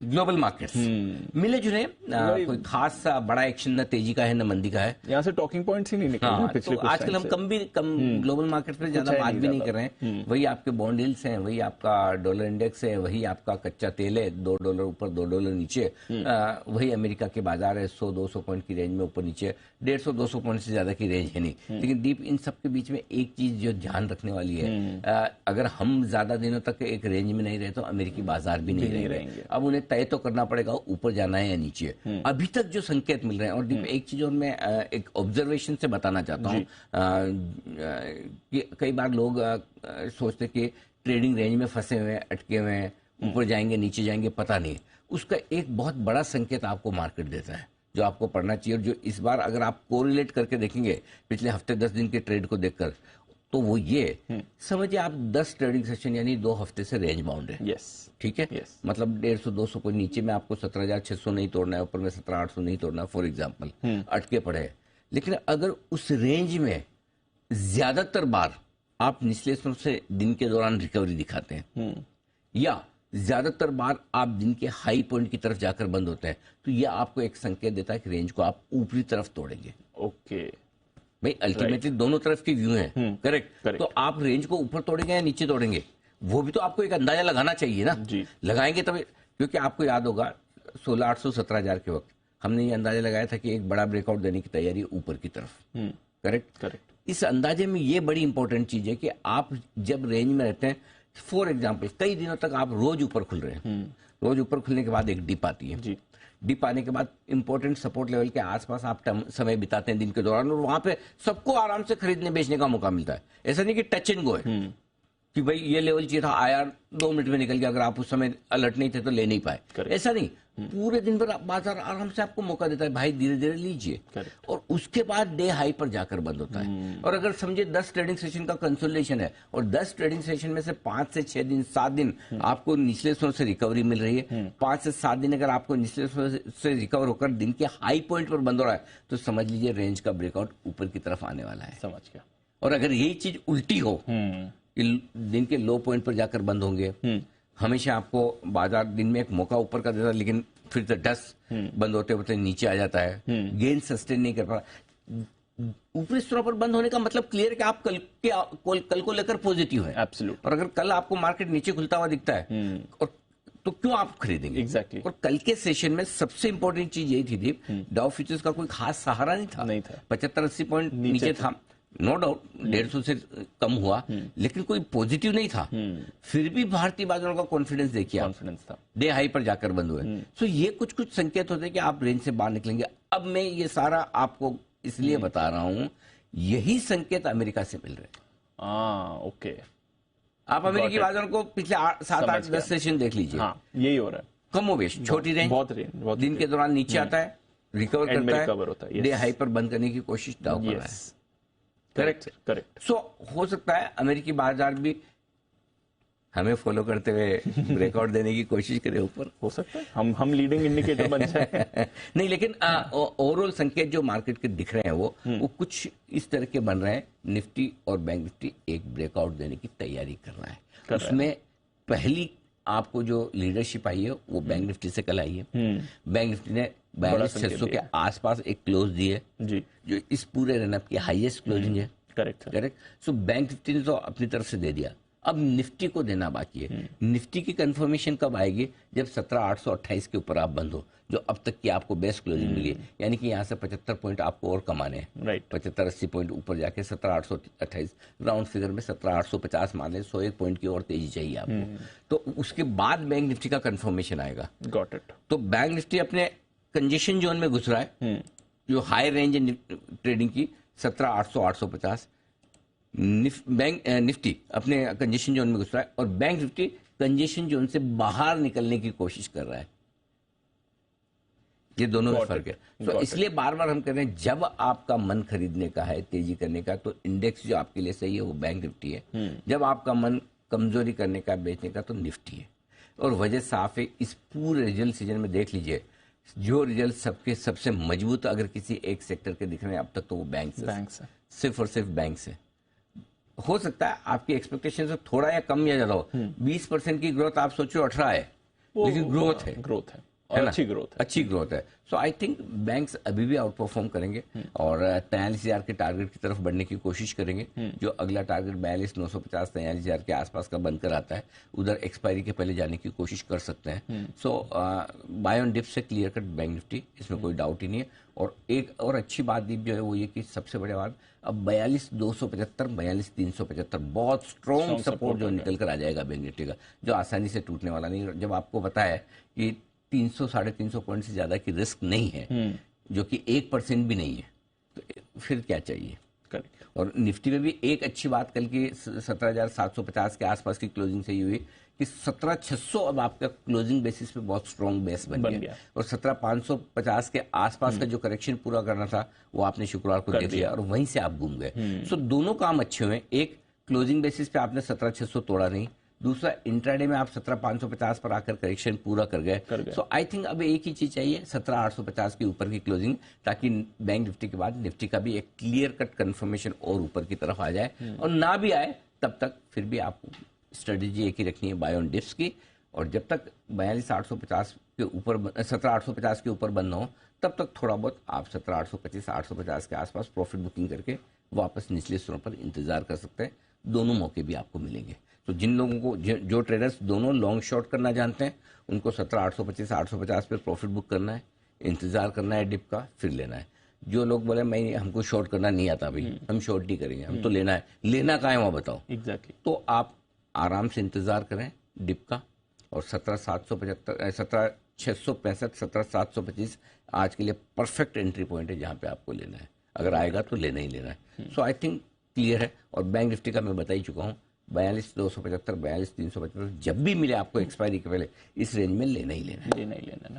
Global markets मिले जुले, कोई खास बड़ा एक्शन न तेजी का है न मंदी का है। यहाँ से टॉकिंग पॉइंट्स ही नहीं निकल रहे पिछले तो कुछ आजकल हम कम ग्लोबल मार्केट पे ज्यादा बात भी नहीं कर रहे हैं। वही आपके बॉन्ड यील्ड्स हैं, वही आपका डॉलर इंडेक्स है, वही आपका कच्चा तेल है, $2 ऊपर $2 नीचे, वही अमेरिका के बाजार है 100-200 पॉइंट की रेंज में ऊपर नीचे, 150-200 पॉइंट से ज्यादा की रेंज है नहीं। लेकिन डीप इन सब के बीच में एक चीज जो ध्यान रखने वाली है, अगर हम ज्यादा दिनों तक एक रेंज में नहीं रहे तो अमेरिकी बाजार भी नहीं रहेंगे। अब उन्हें तय तो करना पड़ेगा ऊपर जाना है या नीचे। अभी तक जो संकेत मिल रहे हैं, और एक चीज और मैं एक ऑब्जर्वेशन से बताना चाहता हूँ कि कई बार लोग सोचते कि ट्रेडिंग रेंज में फंसे हुए हैं, अटके हुए हैं, ऊपर जाएंगे नीचे जाएंगे पता नहीं। उसका एक बहुत बड़ा संकेत आपको मार्केट देता है जो आपको पढ़ना चाहिए, और जो इस बार अगर आप कोरिलेट करके देखेंगे पिछले हफ्ते 10 दिन के ट्रेड को देखकर, तो वो ये समझिए आप 10 ट्रेडिंग सेशन यानी 2 हफ्ते से रेंज बाउंड है। ठीक है, मतलब 150-200 को नीचे में आपको 17,600 नहीं तोड़ना है, ऊपर में 17,800 नहीं तोड़ना है, फॉर एग्जांपल अटके पड़े हैं। लेकिन अगर उस रेंज में ज्यादातर बार आप निचले स्तर से दिन के दौरान रिकवरी दिखाते हैं, या ज्यादातर बार आप दिन के हाई पॉइंट की तरफ जाकर बंद होते हैं, तो यह आपको एक संकेत देता है कि रेंज को आप ऊपरी तरफ तोड़ेंगे। ओके भाई अल्टीमेटली दोनों तरफ की व्यू है, करेक्ट। तो आप रेंज को ऊपर तोड़ेंगे या नीचे तोड़ेंगे, वो भी तो आपको एक अंदाजा लगाना चाहिए ना जी। लगाएंगे तभी, क्योंकि आपको याद होगा 16,800 17,000 के वक्त हमने ये अंदाजा लगाया था कि एक बड़ा ब्रेकआउट देने की तैयारी ऊपर की तरफ, करेक्ट। इस अंदाजे में ये बड़ी इंपॉर्टेंट चीज है कि आप जब रेंज में रहते हैं, फॉर एग्जाम्पल कई दिनों तक आप रोज ऊपर खुल रहे हैं, रोज ऊपर खुलने के बाद एक डिप आती है जी। डिप आने के बाद इंपॉर्टेंट सपोर्ट लेवल के आसपास आप समय बिताते हैं दिन के दौरान, और वहां पे सबको आराम से खरीदने बेचने का मौका मिलता है। ऐसा नहीं कि टच एंड गो है कि भाई ये लेवल चाहिए था, आया 2 मिनट में निकल गया, अगर आप उस समय अलर्ट नहीं थे तो ले नहीं पाए, ऐसा नहीं। पूरे दिन भर बाजार आराम से आपको मौका देता है, भाई धीरे धीरे लीजिए, और उसके बाद डे हाई पर जाकर बंद होता है। और अगर समझे 10 ट्रेडिंग सेशन का कंसोलिडेशन है, और 10 ट्रेडिंग सेशन में से 5 से 6 दिन 7 दिन आपको निचले स्तर से रिकवरी मिल रही है, 5 से 7 दिन अगर आपको निचले स्तर से रिकवर होकर दिन के हाई पॉइंट पर बंद हो रहा है, तो समझ लीजिए रेंज का ब्रेकआउट ऊपर की तरफ आने वाला है। समझ गया। और अगर यही चीज उल्टी हो, दिन के लो पॉइंट पर जाकर बंद होंगे, हमेशा आपको बाजार दिन में एक मौका ऊपर का देता है, लेकिन फिर तो 10 बंद होते होते नीचे आ जाता है, गेन सस्टेन नहीं कर पा रहा। ऊपरी स्तरों पर बंद होने का मतलब क्लियर है कि आप कल को लेकर पॉजिटिव है। एब्सोल्यूट। और अगर कल आपको मार्केट नीचे खुलता हुआ दिखता है, और तो क्यों आप खरीदेंगे? एग्जैक्टली। और कल के सेशन में सबसे इंपॉर्टेंट चीज यही थी दीप, डाउ फ्यूचर्स का कोई खास सहारा नहीं था, 75-80 पॉइंट नीचे था, नो डाउट 150 से कम हुआ, लेकिन कोई पॉजिटिव नहीं था। फिर भी भारतीय बाजारों का कॉन्फिडेंस देखिए, कॉन्फिडेंस था, डे हाई पर जाकर बंद हुए। सो ये कुछ संकेत होते हैं कि आप रेंज से बाहर निकलेंगे। अब मैं ये सारा आपको इसलिए बता रहा हूं, यही संकेत अमेरिका से मिल रहे हैं। ओके। आप अमेरिकी बाजारों को पिछले 7-8-10 सेशन देख लीजिए, यही हो रहा है, कमोबेश छोटी रेंज, बहुत दिन के दौरान नीचे आता है, रिकवर करता है, डे हाई पर बंद करने की कोशिश डाउ कर रहा है। करेक्ट। सो हो सकता है अमेरिकी बाजार भी हमें फॉलो करते हुए ब्रेकआउट देने की कोशिश करे ऊपर, हो सकता है हम लीडिंग इंडिकेटर बन जाए। नहीं, लेकिन ओवरऑल संकेत जो मार्केट के दिख रहे हैं वो कुछ इस तरह के बन रहे हैं। निफ्टी और बैंक निफ्टी एक ब्रेकआउट देने की तैयारी कर रहा है। उसमें पहली आपको जो लीडरशिप आई है वो बैंक निफ्टी से कल आई है। बैंक निफ्टी ने 42,600 के आसपास एक क्लोज दी है जी, जो इस पूरे रनअप की हाईएस्ट क्लोजिंग है। करेक्ट। सो बैंक निफ्टी ने तो अपनी तरफ से दे दिया, अब निफ्टी को देना बाकी है। निफ्टी की कंफर्मेशन कब आएगी? जब 17,828 के ऊपर आप बंद हो, जो अब तक की आपको बेस्ट क्लोजिंग मिली है, यानी कि यहाँ से 75 पॉइंट आपको और कमाने हैं। राइट। 75-80 पॉइंट ऊपर जाके 17,828 राउंड फिगर में 17,850 मान लें, 101 पॉइंट की और तेजी चाहिए आपको। तो उसके बाद बैंक निफ्टी का कंफर्मेशन आएगा। Got it. तो बैंक निफ्टी अपने कंजेशन जोन में घुस रहा है, जो हाई रेंज है ट्रेडिंग की 17,800-850। बैंक निफ्टी अपने कंजेशन जोन में घुस रहा है, और बैंक निफ्टी कंजेशन जोन से बाहर निकलने की कोशिश कर रहा है। ये दोनों में फर्क है। तो इसलिए बार बार हम कह रहे हैं, जब आपका मन खरीदने का है, तेजी करने का, तो इंडेक्स जो आपके लिए सही है वो बैंक निफ्टी है। जब आपका मन कमजोरी करने का, बेचने का, तो निफ्टी है। और वजह साफ है, इस पूरे रिजल्ट सीजन में देख लीजिए, जो रिजल्ट सबके सबसे मजबूत अगर किसी एक सेक्टर के दिख रहे हैं अब तक, तो वो बैंक से, सिर्फ और सिर्फ बैंक से। हो सकता है आपकी एक्सपेक्टेशन से थोड़ा या कम या ज्यादा हो। 20% की ग्रोथ आप सोचो 18 है, लेकिन ग्रोथ है, ग्रोथ है और अच्छी ग्रोथ है, अच्छी ग्रोथ है। सो आई थिंक बैंक्स अभी भी आउट परफॉर्म करेंगे और 43,000 के टारगेट की तरफ बढ़ने की कोशिश करेंगे। जो अगला टारगेट 42,950 43,000 के आसपास का बनकर आता है, उधर एक्सपायरी के पहले जाने की कोशिश कर सकते हैं। सो बाय ऑन डिप से क्लियर कट बैंक निफ्टी, इसमें कोई डाउट ही नहीं है। और एक और अच्छी बात दीप जो है वो ये कि सबसे बड़ी बात, अब 42,275 42,375 बहुत स्ट्रॉन्ग सपोर्ट जो निकल कर आ जाएगा बैंक निफ्टी का, जो आसानी से टूटने वाला नहीं। जब आपको पता है कि 300 350 पॉइंट से ज्यादा की रिस्क नहीं है, जो कि 1% भी नहीं है, तो फिर क्या चाहिए। और निफ्टी में भी एक अच्छी बात कल की 17,750 के आसपास की क्लोजिंग से हुई कि 17,600 अब आपका क्लोजिंग बेसिस पे बहुत स्ट्रॉन्ग बेस बन गया और 17,550 के आसपास का जो करेक्शन पूरा करना था वो आपने शुक्रवार को देख लिया और वहीं से आप घूम गए। सो दोनों काम अच्छे हुए। एक, क्लोजिंग बेसिस पे आपने 17,600 तोड़ा नहीं। दूसरा, इंट्राडे में आप 17,550 पर आकर करेक्शन पूरा कर गए। सो आई थिंक अब एक ही चीज चाहिए, 17,850 के ऊपर की क्लोजिंग, ताकि बैंक निफ्टी के बाद निफ्टी का भी एक क्लियर कट कंफर्मेशन और ऊपर की तरफ आ जाए। और ना भी आए तब तक फिर भी आपको स्ट्रेटेजी एक ही रखनी है, बाय ऑन डिप्स की। और जब तक 42,850 के ऊपर 17,850 के ऊपर बंद ना हो, तब तक थोड़ा बहुत आप 17,825 850 के आसपास प्रॉफिट बुकिंग करके वापस निचले स्तरों पर इंतजार कर सकते हैं। दोनों मौके भी आपको मिलेंगे। तो जिन लोगों को जो ट्रेडर्स दोनों लॉन्ग शॉर्ट करना जानते हैं, उनको 17,825 850 पे प्रॉफिट बुक करना है, इंतजार करना है डिप का, फिर लेना है। जो लोग बोले मैं हमको शॉर्ट करना नहीं आता भाई, हम शॉर्ट नहीं करेंगे, हम तो लेना है, लेना कहाँ है वहाँ बताओ। एग्जैक्टली। तो आप आराम से इंतजार करें डिप का। और 17,775 17,665 17,725 आज के लिए परफेक्ट एंट्री पॉइंट है, जहाँ पे आपको लेना है। अगर आएगा तो लेना ही लेना है। सो आई थिंक क्लियर है। और बैंक निफ्टी का मैं बता ही चुका हूँ, 42,275 42,375 जब भी मिले आपको एक्सपायरी के पहले, इस रेंज में लेना ही लेना है। लेना ही लेना।